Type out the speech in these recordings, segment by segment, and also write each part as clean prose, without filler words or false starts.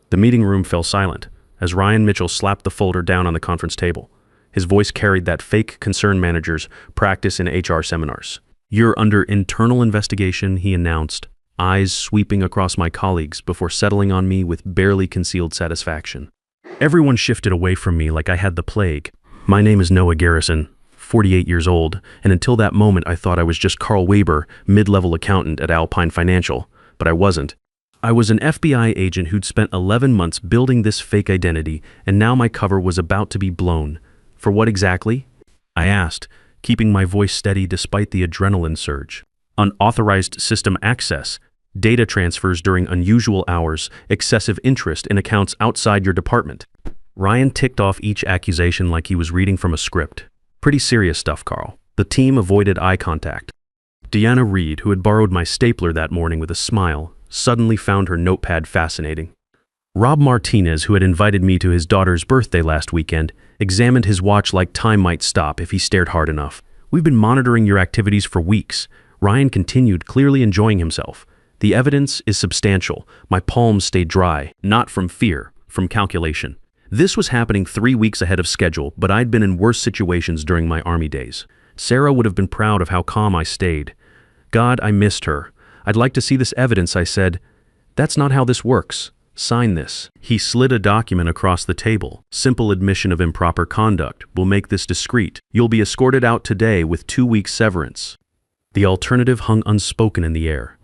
The meeting room fell silent as Ryan Mitchell slapped the folder down on the conference table. His voice carried that fake concern managers practice in HR seminars. "You're under internal investigation," he announced, eyes sweeping across my colleagues before settling on me with barely concealed satisfaction. Everyone shifted away from me like I had the plague. My name is Noah Garrison, 48 years old, and until that moment I thought I was just Carl Weber, mid-level accountant at Alpine Financial, but I wasn't. I was an FBI agent who'd spent 11 months building this fake identity, and now my cover was about to be blown. For what exactly? I asked, keeping my voice steady despite the adrenaline surge. Unauthorized system access, data transfers during unusual hours, excessive interest in accounts outside your department. Ryan ticked off each accusation like he was reading from a script. Pretty serious stuff, Carl. The team avoided eye contact. Deanna Reed, who had borrowed my stapler that morning with a smile, suddenly found her notepad fascinating. Rob Martinez, who had invited me to his daughter's birthday last weekend, examined his watch like time might stop if he stared hard enough. "We've been monitoring your activities for weeks," Ryan continued, clearly enjoying himself. "The evidence is substantial. My palms stayed dry, not from fear, from calculation." This was happening 3 weeks ahead of schedule, but I'd been in worse situations during my Army days. Sarah would have been proud of how calm I stayed. God, I missed her. "I'd like to see this evidence," I said. "That's not how this works. Sign this." He slid a document across the table. "Simple admission of improper conduct. We'll make this discreet. You'll be escorted out today with 2 weeks severance." The alternative hung unspoken in the air.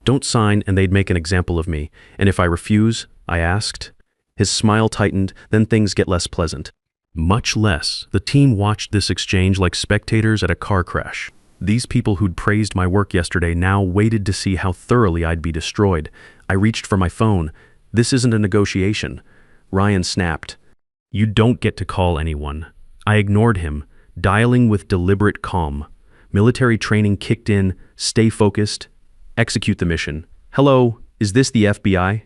"Don't sign and they'd make an example of me. And if I refuse?" I asked. His smile tightened, "Then things get less pleasant." Much less. The team watched this exchange like spectators at a car crash. These people who'd praised my work yesterday now waited to see how thoroughly I'd be destroyed. I reached for my phone. "This isn't a negotiation." Ryan snapped. "You don't get to call anyone." I ignored him, dialing with deliberate calm. Military training kicked in. Stay focused. Execute the mission. "Hello, is this the FBI?"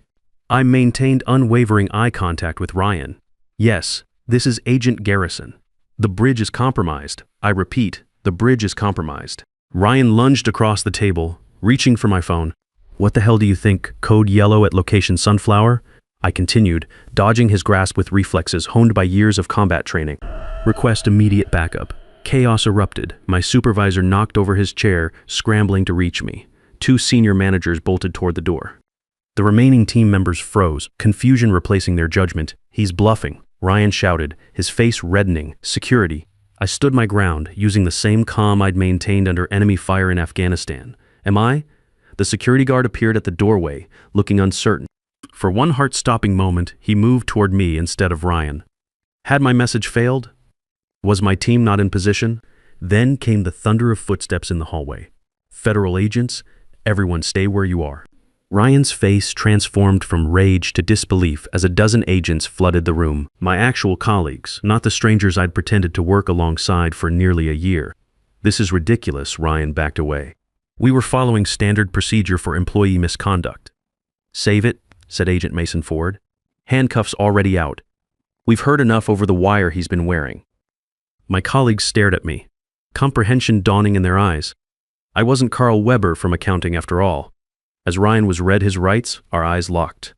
I maintained unwavering eye contact with Ryan. "Yes, this is Agent Garrison. The bridge is compromised. I repeat, the bridge is compromised." Ryan lunged across the table, reaching for my phone. "What the hell do you think? Code yellow at location Sunflower?" I continued, dodging his grasp with reflexes honed by years of combat training. "Request immediate backup." Chaos erupted. My supervisor knocked over his chair, scrambling to reach me. 2 senior managers bolted toward the door. The remaining team members froze, confusion replacing their judgment. "He's bluffing," Ryan shouted, his face reddening. "Security." I stood my ground, using the same calm I'd maintained under enemy fire in Afghanistan. "Am I?" The security guard appeared at the doorway, looking uncertain. For one heart-stopping moment, he moved toward me instead of Ryan. Had my message failed? Was my team not in position? Then came the thunder of footsteps in the hallway. "Federal agents, everyone stay where you are." Ryan's face transformed from rage to disbelief as a dozen agents flooded the room. My actual colleagues, not the strangers I'd pretended to work alongside for nearly a year. "This is ridiculous," Ryan backed away. "We were following standard procedure for employee misconduct." "Save it," said Agent Mason Ford. "Handcuffs already out. We've heard enough over the wire he's been wearing." My colleagues stared at me, comprehension dawning in their eyes. I wasn't Carl Weber from accounting after all. As Ryan was read his rights, our eyes locked.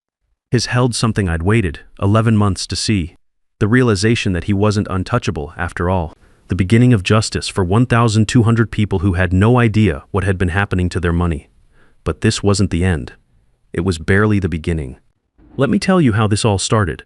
His held something I'd waited 11 months to see. The realization that he wasn't untouchable after all. The beginning of justice for 1,200 people who had no idea what had been happening to their money. But this wasn't the end. It was barely the beginning. Let me tell you how this all started.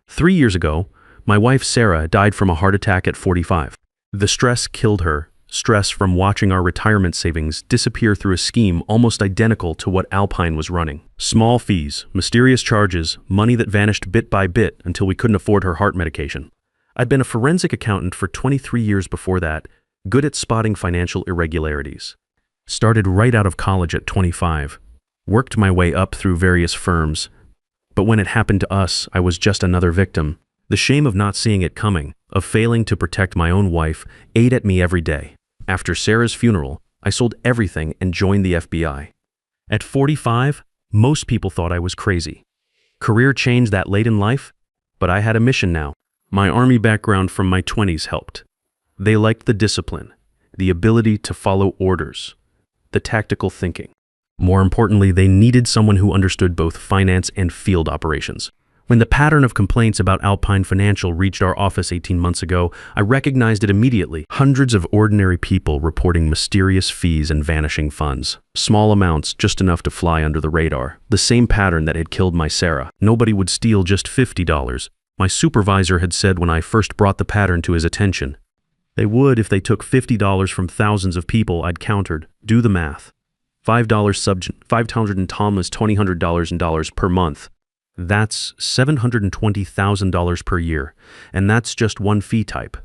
3 years ago, my wife Sarah died from a heart attack at 45. The stress killed her. Stress from watching our retirement savings disappear through a scheme almost identical to what Alpine was running. Small fees, mysterious charges, money that vanished bit by bit until we couldn't afford her heart medication. I'd been a forensic accountant for 23 years before that, good at spotting financial irregularities. Started right out of college at 25. Worked my way up through various firms. But when it happened to us, I was just another victim. The shame of not seeing it coming, of failing to protect my own wife, ate at me every day. After Sarah's funeral, I sold everything and joined the FBI. At 45, most people thought I was crazy. Career change that late in life? But I had a mission now. My Army background from my 20s helped. They liked the discipline, the ability to follow orders, the tactical thinking. More importantly, they needed someone who understood both finance and field operations. When the pattern of complaints about Alpine Financial reached our office 18 months ago, I recognized it immediately. Hundreds of ordinary people reporting mysterious fees and vanishing funds. Small amounts, just enough to fly under the radar. The same pattern that had killed my Sarah. Nobody would steal just $50. My supervisor had said when I first brought the pattern to his attention. They would if they took $50 from thousands of people. I'd countered. Do the math. $5 $500 and Thomas $200 in dollars per month. That's $720,000 per year, and that's just one fee type.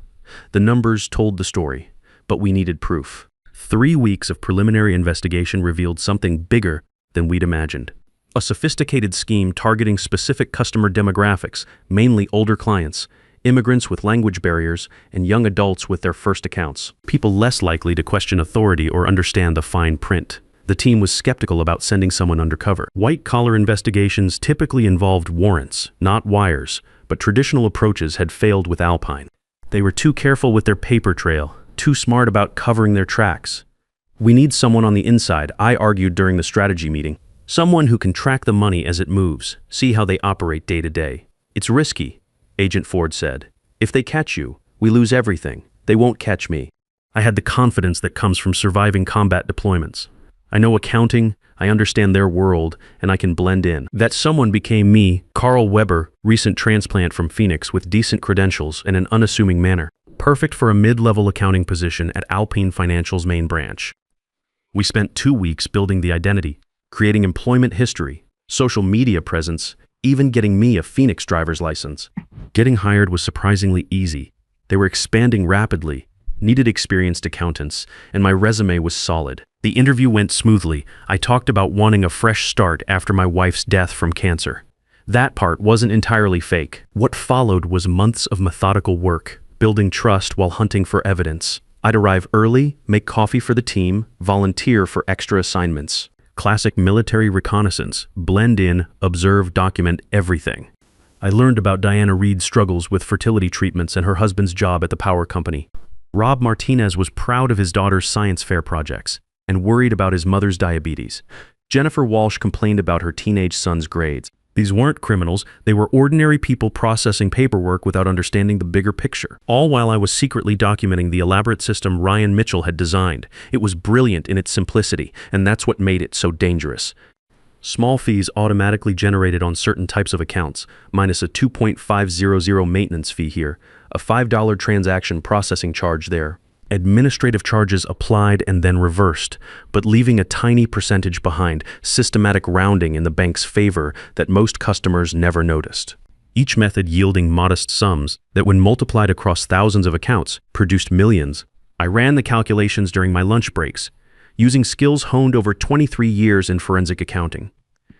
The numbers told the story, but we needed proof. 3 weeks of preliminary investigation revealed something bigger than we'd imagined. A sophisticated scheme targeting specific customer demographics, mainly older clients, immigrants with language barriers, and young adults with their first accounts. People less likely to question authority or understand the fine print. The team was skeptical about sending someone undercover. White-collar investigations typically involved warrants, not wires, but traditional approaches had failed with Alpine. They were too careful with their paper trail, too smart about covering their tracks. We need someone on the inside, I argued during the strategy meeting. Someone who can track the money as it moves, see how they operate day to day. It's risky, Agent Ford said. If they catch you, we lose everything. They won't catch me. I had the confidence that comes from surviving combat deployments. I know accounting, I understand their world, and I can blend in. That someone became me, Carl Weber, recent transplant from Phoenix with decent credentials and an unassuming manner. Perfect for a mid-level accounting position at Alpine Financial's main branch. We spent 2 weeks building the identity, creating employment history, social media presence, even getting me a Phoenix driver's license. Getting hired was surprisingly easy. They were expanding rapidly, needed experienced accountants, and my resume was solid. The interview went smoothly. I talked about wanting a fresh start after my wife's death from cancer. That part wasn't entirely fake. What followed was months of methodical work, building trust while hunting for evidence. I'd arrive early, make coffee for the team, volunteer for extra assignments. Classic military reconnaissance, blend in, observe, document everything. I learned about Diana Reed's struggles with fertility treatments and her husband's job at the power company. Rob Martinez was proud of his daughter's science fair projects and worried about his mother's diabetes. Jennifer Walsh complained about her teenage son's grades. These weren't criminals, they were ordinary people processing paperwork without understanding the bigger picture. All while I was secretly documenting the elaborate system Ryan Mitchell had designed. It was brilliant in its simplicity, and that's what made it so dangerous. Small fees automatically generated on certain types of accounts, minus a 2.500 maintenance fee here, a $5 transaction processing charge there. Administrative charges applied and then reversed, but leaving a tiny percentage behind, systematic rounding in the bank's favor that most customers never noticed. Each method yielding modest sums that, when multiplied across thousands of accounts, produced millions. I ran the calculations during my lunch breaks, using skills honed over 23 years in forensic accounting.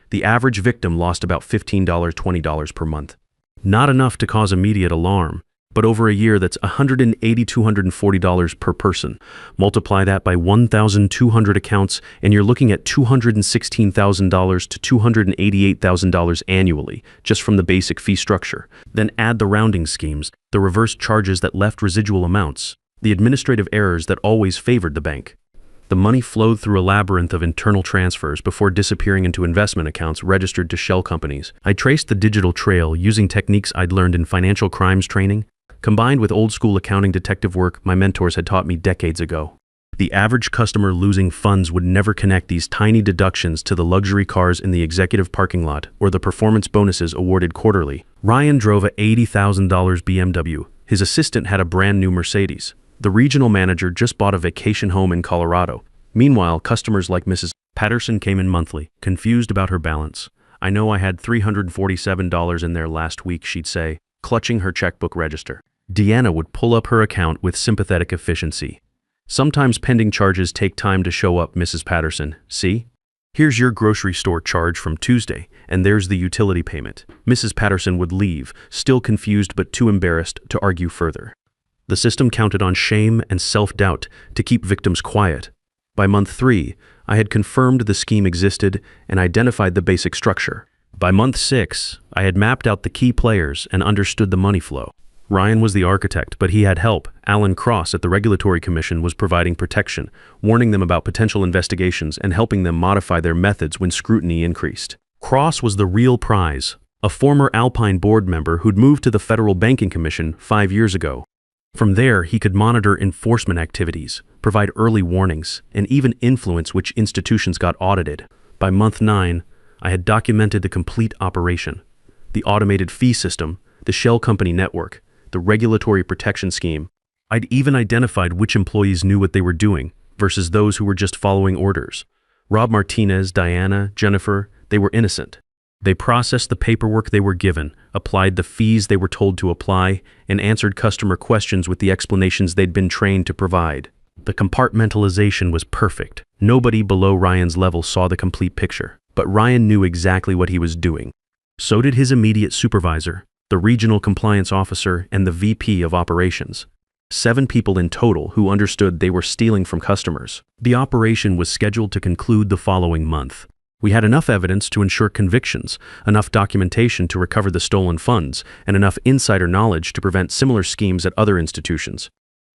The average victim lost about $15, $20 per month. Not enough to cause immediate alarm, but over a year that's $180, $240 per person. Multiply that by 1,200 accounts, and you're looking at $216,000 to $288,000 annually, just from the basic fee structure. Then add the rounding schemes, the reverse charges that left residual amounts, the administrative errors that always favored the bank. The money flowed through a labyrinth of internal transfers before disappearing into investment accounts registered to shell companies. I traced the digital trail using techniques I'd learned in financial crimes training, combined with old-school accounting detective work my mentors had taught me decades ago. The average customer losing funds would never connect these tiny deductions to the luxury cars in the executive parking lot or the performance bonuses awarded quarterly. Ryan drove a $80,000 BMW. His assistant had a brand new Mercedes. The regional manager just bought a vacation home in Colorado. Meanwhile, customers like Mrs. Patterson came in monthly, confused about her balance. I know I had $347 in there last week, she'd say, clutching her checkbook register. Deanna would pull up her account with sympathetic efficiency. Sometimes pending charges take time to show up, Mrs. Patterson. See? Here's your grocery store charge from Tuesday, and there's the utility payment. Mrs. Patterson would leave, still confused but too embarrassed to argue further. The system counted on shame and self-doubt to keep victims quiet. By month 3, I had confirmed the scheme existed and identified the basic structure. By month 6, I had mapped out the key players and understood the money flow. Ryan was the architect, but he had help. Alan Cross at the Regulatory Commission was providing protection, warning them about potential investigations and helping them modify their methods when scrutiny increased. Cross was the real prize, a former Alpine board member who'd moved to the Federal Banking Commission 5 years ago. From there, he could monitor enforcement activities, provide early warnings, and even influence which institutions got audited. By month 9, I had documented the complete operation: the automated fee system, the shell company network, the regulatory protection scheme. I'd even identified which employees knew what they were doing versus those who were just following orders. Rob Martinez, Diana, Jennifer, they were innocent. They processed the paperwork they were given, applied the fees they were told to apply, and answered customer questions with the explanations they'd been trained to provide. The compartmentalization was perfect. Nobody below Ryan's level saw the complete picture, but Ryan knew exactly what he was doing. So did his immediate supervisor, the regional compliance officer, and the VP of operations. 7 people in total who understood they were stealing from customers. The operation was scheduled to conclude the following month. We had enough evidence to ensure convictions, enough documentation to recover the stolen funds, and enough insider knowledge to prevent similar schemes at other institutions.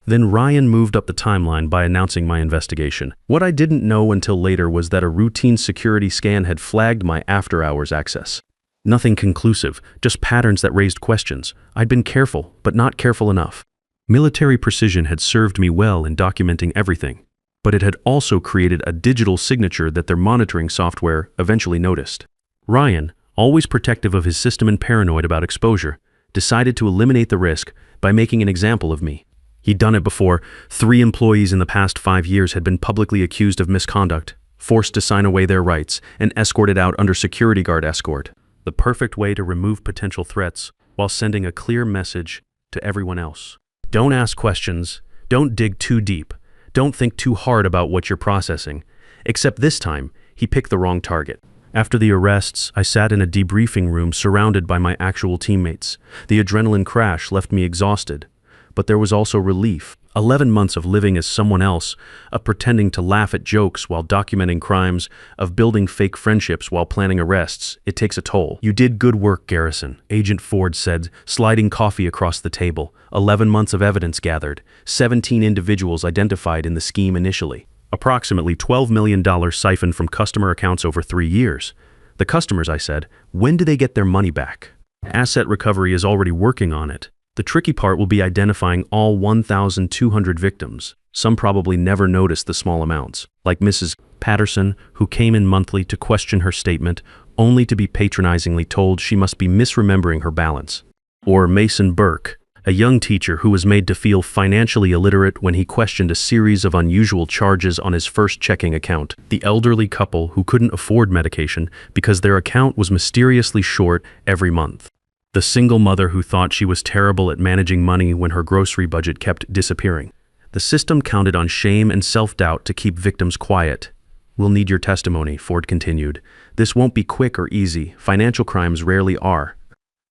Then Ryan moved up the timeline by announcing my investigation. What I didn't know until later was that a routine security scan had flagged my after-hours access. Nothing conclusive, just patterns that raised questions. I'd been careful, but not careful enough. Military precision had served me well in documenting everything, but it had also created a digital signature that their monitoring software eventually noticed. Ryan, always protective of his system and paranoid about exposure, decided to eliminate the risk by making an example of me. He'd done it before. 3 employees in the past 5 years had been publicly accused of misconduct, forced to sign away their rights, and escorted out under security guard escort. The perfect way to remove potential threats while sending a clear message to everyone else. Don't ask questions. Don't dig too deep. Don't think too hard about what you're processing. Except this time, he picked the wrong target. After the arrests, I sat in a debriefing room surrounded by my actual teammates. The adrenaline crash left me exhausted, but there was also relief. 11 months of living as someone else, of pretending to laugh at jokes while documenting crimes, of building fake friendships while planning arrests. It takes a toll. You did good work, Garrison, Agent Ford said, sliding coffee across the table. 11 months of evidence gathered, 17 individuals identified in the scheme initially. Approximately $12 million siphoned from customer accounts over 3 years. The customers, I said, when do they get their money back? Asset recovery is already working on it. The tricky part will be identifying all 1,200 victims. Some probably never noticed the small amounts, like Mrs. Patterson, who came in monthly to question her statement, only to be patronizingly told she must be misremembering her balance. Or Mason Burke, a young teacher who was made to feel financially illiterate when he questioned a series of unusual charges on his first checking account. The elderly couple who couldn't afford medication because their account was mysteriously short every month. The single mother who thought she was terrible at managing money when her grocery budget kept disappearing. The system counted on shame and self-doubt to keep victims quiet. We'll need your testimony, Ford continued. This won't be quick or easy. Financial crimes rarely are.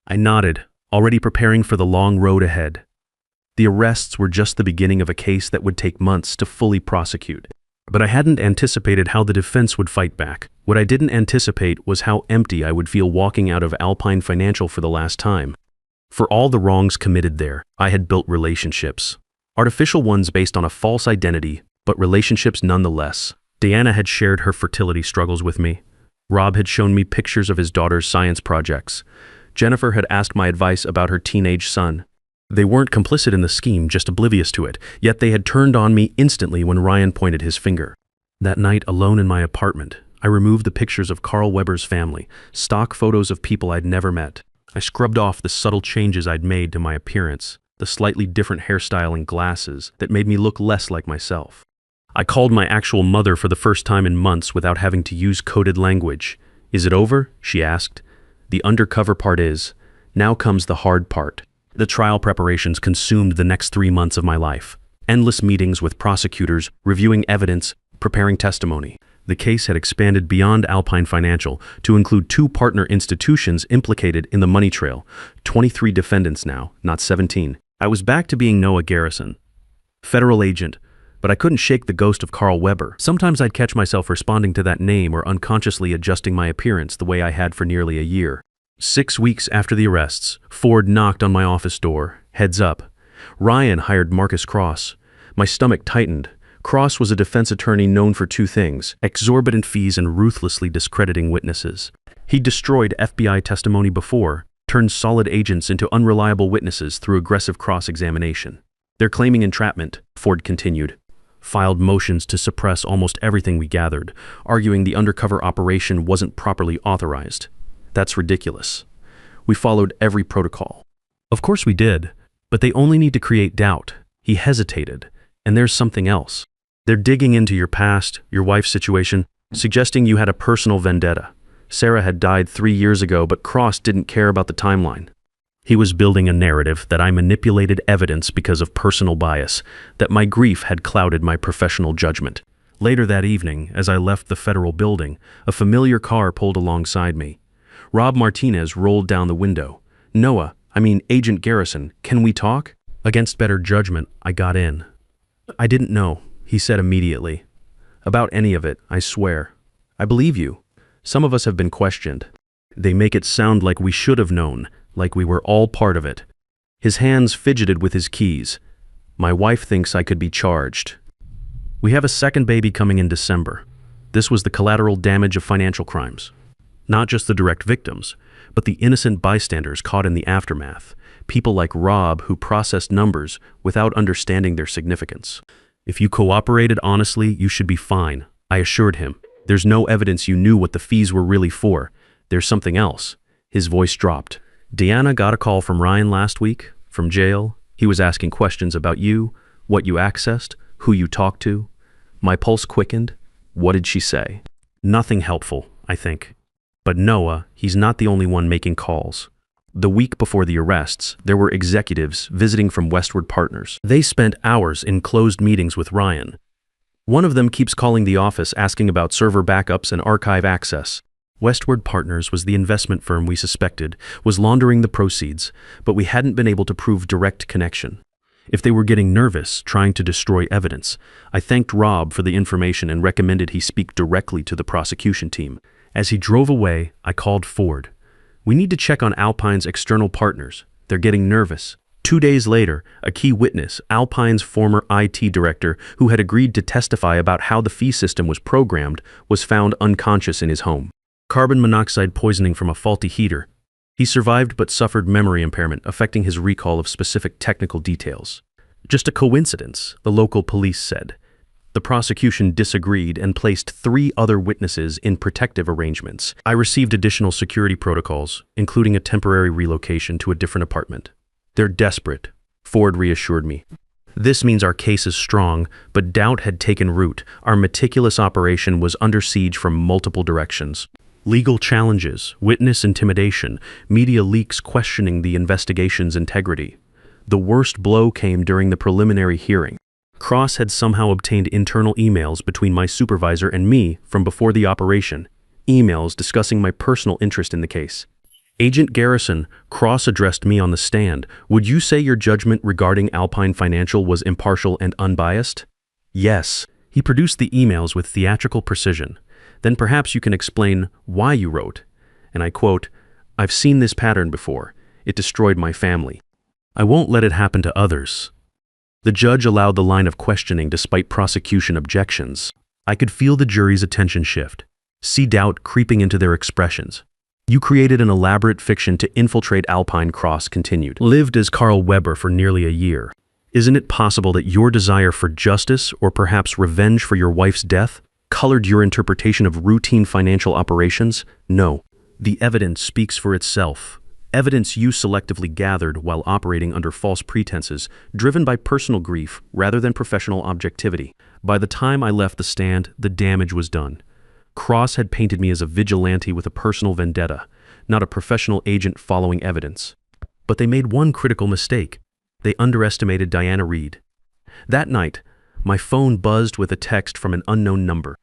I nodded, already preparing for the long road ahead. The arrests were just the beginning of a case that would take months to fully prosecute. But I hadn't anticipated how the defense would fight back. What I didn't anticipate was how empty I would feel walking out of Alpine Financial for the last time. For all the wrongs committed there, I had built relationships. Artificial ones based on a false identity, but relationships nonetheless. Diana had shared her fertility struggles with me. Rob had shown me pictures of his daughter's science projects. Jennifer had asked my advice about her teenage son. They weren't complicit in the scheme, just oblivious to it, yet they had turned on me instantly when Ryan pointed his finger. That night, alone in my apartment, I removed the pictures of Carl Weber's family, stock photos of people I'd never met. I scrubbed off the subtle changes I'd made to my appearance, the slightly different hairstyle and glasses that made me look less like myself. I called my actual mother for the first time in months without having to use coded language. "Is it over?" she asked. "The undercover part is. Now comes the hard part." The trial preparations consumed the next 3 months of my life. Endless meetings with prosecutors, reviewing evidence, preparing testimony. The case had expanded beyond Alpine Financial to include 2 partner institutions implicated in the money trail. 23 defendants now, not 17. I was back to being Noah Garrison, federal agent, but I couldn't shake the ghost of Carl Weber. Sometimes I'd catch myself responding to that name or unconsciously adjusting my appearance the way I had for nearly a year. 6 weeks after the arrests, Ford knocked on my office door. Heads up. Ryan hired Marcus Cross. My stomach tightened. Cross was a defense attorney known for two things: exorbitant fees and ruthlessly discrediting witnesses. He destroyed FBI testimony before, turned solid agents into unreliable witnesses through aggressive cross-examination. They're claiming entrapment, Ford continued. Filed motions to suppress almost everything we gathered, arguing the undercover operation wasn't properly authorized. That's ridiculous. We followed every protocol. Of course we did, but they only need to create doubt. He hesitated. And there's something else. They're digging into your past, your wife's situation, suggesting you had a personal vendetta. Sarah had died 3 years ago, but Cross didn't care about the timeline. He was building a narrative that I manipulated evidence because of personal bias, that my grief had clouded my professional judgment. Later that evening, as I left the federal building, a familiar car pulled alongside me. Rob Martinez rolled down the window. Agent Garrison, can we talk? Against better judgment, I got in. I didn't know, he said immediately. About any of it, I swear. I believe you. Some of us have been questioned. They make it sound like we should have known, like we were all part of it. His hands fidgeted with his keys. My wife thinks I could be charged. We have a second baby coming in December. This was the collateral damage of financial crimes. Not just the direct victims, but the innocent bystanders caught in the aftermath. People like Rob who processed numbers without understanding their significance. If you cooperated honestly, you should be fine, I assured him. There's no evidence you knew what the fees were really for. There's something else. His voice dropped. Deanna got a call from Ryan last week, from jail. He was asking questions about you, what you accessed, who you talked to. My pulse quickened. What did she say? Nothing helpful, I think. But Noah, he's not the only one making calls. The week before the arrests, there were executives visiting from Westward Partners. They spent hours in closed meetings with Ryan. One of them keeps calling the office asking about server backups and archive access. Westward Partners was the investment firm we suspected was laundering the proceeds, but we hadn't been able to prove direct connection. If they were getting nervous, trying to destroy evidence, I thanked Rob for the information and recommended he speak directly to the prosecution team. As he drove away, I called Ford. We need to check on Alpine's external partners. They're getting nervous. 2 days later, a key witness, Alpine's former IT director, who had agreed to testify about how the fee system was programmed, was found unconscious in his home. Carbon monoxide poisoning from a faulty heater. He survived but suffered memory impairment, affecting his recall of specific technical details. Just a coincidence, the local police said. The prosecution disagreed and placed 3 other witnesses in protective arrangements. I received additional security protocols, including a temporary relocation to a different apartment. They're desperate, Ford reassured me. This means our case is strong, but doubt had taken root. Our meticulous operation was under siege from multiple directions. Legal challenges, witness intimidation, media leaks questioning the investigation's integrity. The worst blow came during the preliminary hearing. Cross had somehow obtained internal emails between my supervisor and me from before the operation, emails discussing my personal interest in the case. Agent Garrison, Cross addressed me on the stand. Would you say your judgment regarding Alpine Financial was impartial and unbiased? Yes. He produced the emails with theatrical precision. Then perhaps you can explain why you wrote. And I quote, "I've seen this pattern before. It destroyed my family. I won't let it happen to others." The judge allowed the line of questioning despite prosecution objections. I could feel the jury's attention shift, see doubt creeping into their expressions. You created an elaborate fiction to infiltrate Alpine, Cross continued. Lived as Carl Weber for nearly a year. Isn't it possible that your desire for justice, or perhaps revenge for your wife's death, colored your interpretation of routine financial operations? No. The evidence speaks for itself. Evidence you selectively gathered while operating under false pretenses, driven by personal grief rather than professional objectivity. By the time I left the stand, the damage was done. Cross had painted me as a vigilante with a personal vendetta, not a professional agent following evidence. But they made one critical mistake. They underestimated Diana Reed. That night, my phone buzzed with a text from an unknown number.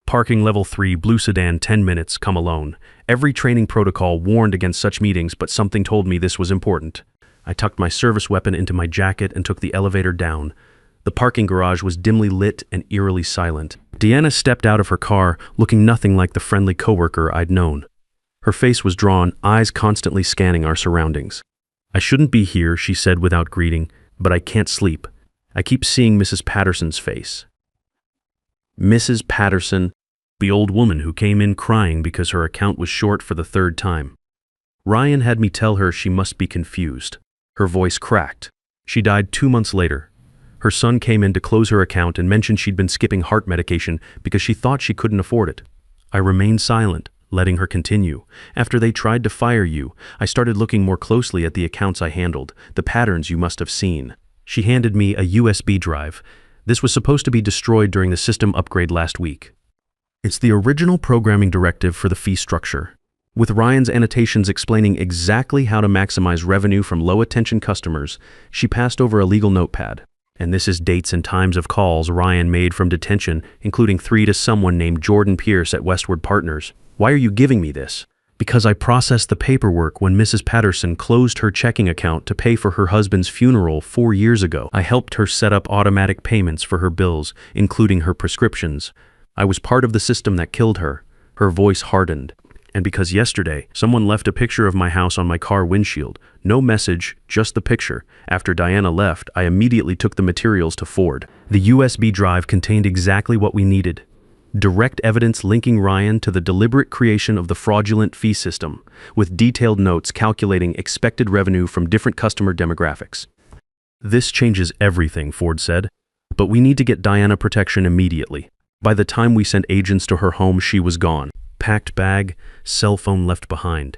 Parking level 3, blue sedan, 10 minutes, come alone. Every training protocol warned against such meetings, but something told me this was important. I tucked my service weapon into my jacket and took the elevator down. The parking garage was dimly lit and eerily silent. Deanna stepped out of her car, looking nothing like the friendly coworker I'd known. Her face was drawn, eyes constantly scanning our surroundings. "I shouldn't be here," she said without greeting, "but I can't sleep. I keep seeing Mrs. Patterson's face." Mrs. Patterson, the old woman who came in crying because her account was short for the third time. Ryan had me tell her she must be confused. Her voice cracked. She died 2 months later. Her son came in to close her account and mentioned she'd been skipping heart medication because she thought she couldn't afford it. I remained silent, letting her continue. "After they tried to fire you, I started looking more closely at the accounts I handled, the patterns you must have seen." She handed me a USB drive. This was supposed to be destroyed during the system upgrade last week. It's the original programming directive for the fee structure, with Ryan's annotations explaining exactly how to maximize revenue from low-attention customers. She passed over a legal notepad. And this is dates and times of calls Ryan made from detention, including 3 to someone named Jordan Pierce at Westward Partners. "Why are you giving me this?" "Because I processed the paperwork when Mrs. Patterson closed her checking account to pay for her husband's funeral 4 years ago. I helped her set up automatic payments for her bills, including her prescriptions. I was part of the system that killed her." Her voice hardened. "And because yesterday, someone left a picture of my house on my car windshield. No message, just the picture. After Diana left, I immediately took the materials to Ford." The USB drive contained exactly what we needed. Direct evidence linking Ryan to the deliberate creation of the fraudulent fee system, with detailed notes calculating expected revenue from different customer demographics. "This changes everything," Ford said. "But we need to get Diana protection immediately." By the time we sent agents to her home, she was gone. Packed bag, cell phone left behind.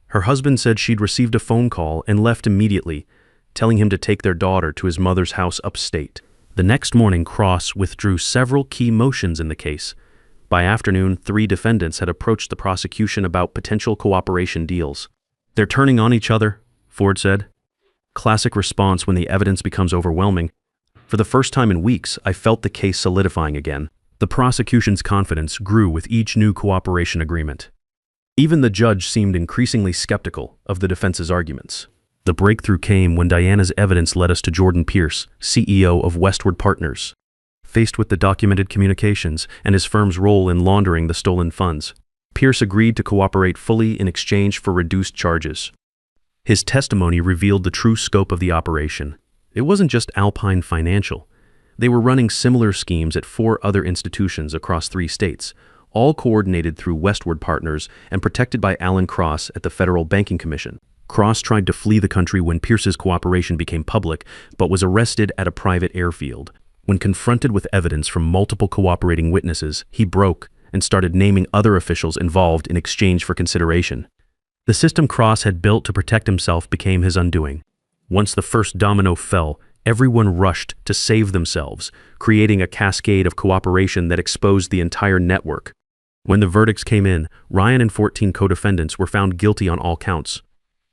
Her husband said she'd received a phone call and left immediately, telling him to take their daughter to his mother's house upstate. The next morning, Cross withdrew several key motions in the case. By afternoon, 3 defendants had approached the prosecution about potential cooperation deals. "They're turning on each other," Ford said. Classic response when the evidence becomes overwhelming. For the first time in weeks, I felt the case solidifying again. The prosecution's confidence grew with each new cooperation agreement. Even the judge seemed increasingly skeptical of the defense's arguments. The breakthrough came when Diana's evidence led us to Jordan Pierce, CEO of Westward Partners. Faced with the documented communications and his firm's role in laundering the stolen funds, Pierce agreed to cooperate fully in exchange for reduced charges. His testimony revealed the true scope of the operation. It wasn't just Alpine Financial. They were running similar schemes at 4 other institutions across 3 states, all coordinated through Westward Partners and protected by Alan Cross at the Federal Banking Commission. Cross tried to flee the country when Pierce's cooperation became public, but was arrested at a private airfield. When confronted with evidence from multiple cooperating witnesses, he broke and started naming other officials involved in exchange for consideration. The system Cross had built to protect himself became his undoing. Once the first domino fell, everyone rushed to save themselves, creating a cascade of cooperation that exposed the entire network. When the verdicts came in, Ryan and 14 co-defendants were found guilty on all counts.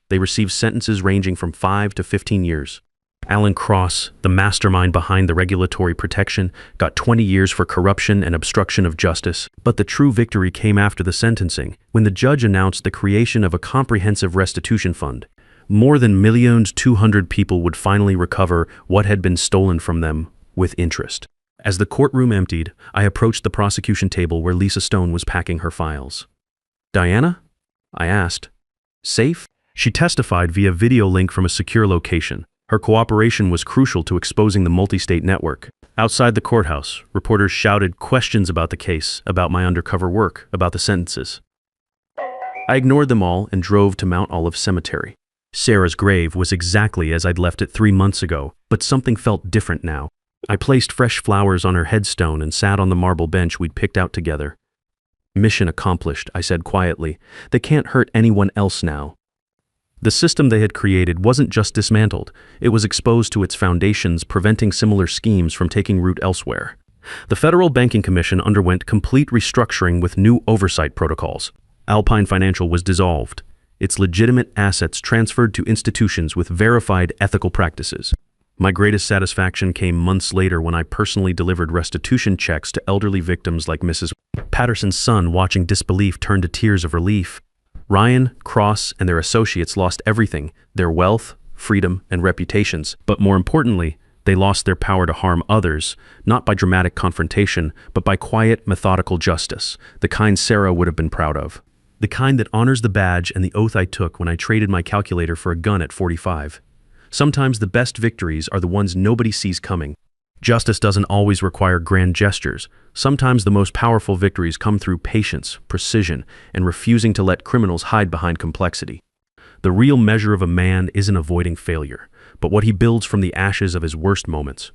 They received sentences ranging from 5 to 15 years. Alan Cross, the mastermind behind the regulatory protection, got 20 years for corruption and obstruction of justice. But the true victory came after the sentencing, when the judge announced the creation of a comprehensive restitution fund. More than 1,200,000 people would finally recover what had been stolen from them, with interest. As the courtroom emptied, I approached the prosecution table where Lisa Stone was packing her files. "Diana?" I asked. "Safe?" She testified via video link from a secure location. Her cooperation was crucial to exposing the multi-state network. Outside the courthouse, reporters shouted questions about the case, about my undercover work, about the sentences. I ignored them all and drove to Mount Olive Cemetery. Sarah's grave was exactly as I'd left it 3 months ago, but something felt different now. I placed fresh flowers on her headstone and sat on the marble bench we'd picked out together. "Mission accomplished," I said quietly. "They can't hurt anyone else now." The system they had created wasn't just dismantled, it was exposed to its foundations, preventing similar schemes from taking root elsewhere. The Federal Banking Commission underwent complete restructuring with new oversight protocols. Alpine Financial was dissolved, its legitimate assets transferred to institutions with verified ethical practices. My greatest satisfaction came months later when I personally delivered restitution checks to elderly victims like Mrs. Patterson's son, watching disbelief turn to tears of relief. Ryan, Cross, and their associates lost everything, their wealth, freedom, and reputations. But more importantly, they lost their power to harm others, not by dramatic confrontation, but by quiet, methodical justice, the kind Sarah would have been proud of. The kind that honors the badge and the oath I took when I traded my calculator for a gun at 45. Sometimes the best victories are the ones nobody sees coming. Justice doesn't always require grand gestures. Sometimes the most powerful victories come through patience, precision, and refusing to let criminals hide behind complexity. The real measure of a man isn't avoiding failure, but what he builds from the ashes of his worst moments.